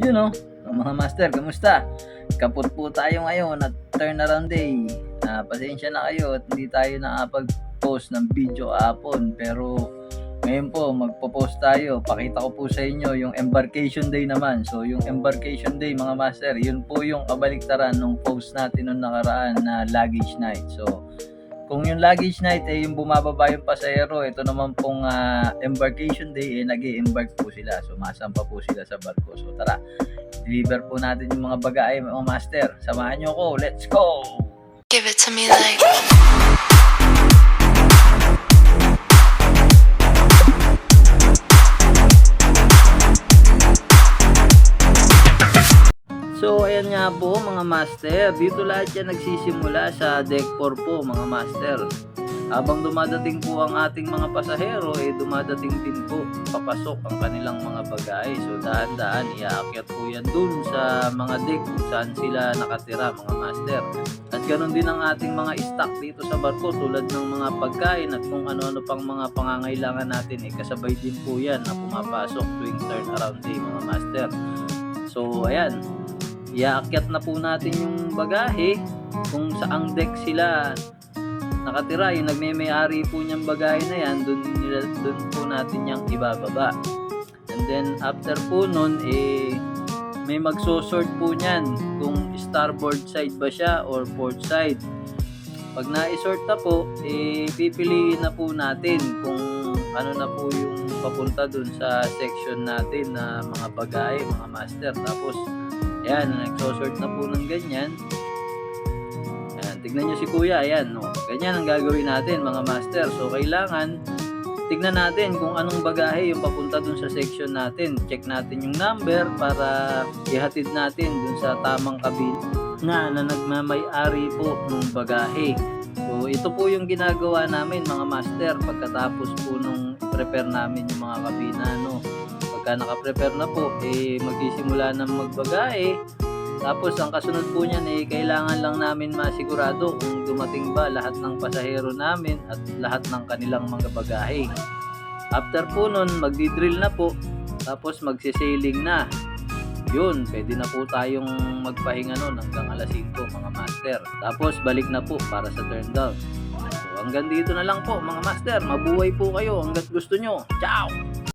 Yun oh, mga master, kamusta? Kaput po tayo ngayon at turnaround day. Pasensya na kayo at hindi tayo nakapag-post ng video kahapon. Pero ngayon po, magpo-post tayo. Pakita ko po sa inyo yung embarkation day naman. So yung embarkation day mga master, yun po yung kabaliktaran ng post natin nung nakaraan na luggage night. So kung yung luggage night yung bumababa yung pasahero, ito naman pong embarkation day nag-i-embark po sila. So masampa po sila sa barko. So tara, deliver po natin yung mga bagahe mga master. Samahan nyo ako, let's go! Give it to me like So ayan nga po mga master, dito lahat yan nagsisimula sa deck 4 po mga master. Habang dumadating po ang ating mga pasahero, dumadating din po papasok ang kanilang mga bagahe. So dahan-dahan iaakyat po yan dun sa mga deck kung saan sila nakatira mga master. At ganoon din ang ating mga stock dito sa barko, tulad ng mga pagkain at kung ano-ano pang mga pangangailangan natin, kasabay din po yan na pumapasok tuwing turnaround day mga master. So ayan, iaakyat na po natin yung bagahe kung saang deck sila nakatira. Yung nagme-may-ari po niyang bagahe na yan, dun po natin yung ibababa. And then after po nun, may magso-sort po niyan kung starboard side ba siya or port side. Pag na-sort na po, pipiliin na po natin kung ano na po yung papunta dun sa section natin na mga bagahe mga master. Tapos ayan, nagsosort na po ng ganyan. Ayan, tignan nyo si kuya, ayan, no? Ganyan ang gagawin natin mga master. So kailangan tignan natin kung anong bagahe yung papunta dun sa section natin. Check natin yung number para ihatid natin dun sa tamang kabin na nagmamay-ari po ng bagahe. So ito po yung ginagawa namin mga master pagkatapos po nung prepare namin yung mga kabina, no? Pagka naka-prepare na po, magsisimula ng magbagahe. Tapos ang kasunod po niyan, kailangan lang namin masigurado kung dumating ba lahat ng pasahero namin at lahat ng kanilang mga bagahe. After po nun, magdi-drill na po. Tapos magsisailing na. Yun, pwede na po tayong magpahinga nun hanggang alas 5 mga master. Tapos balik na po para sa turn down. So hanggang dito na lang po mga master. Mabuhay po kayo hanggat gusto nyo. Ciao!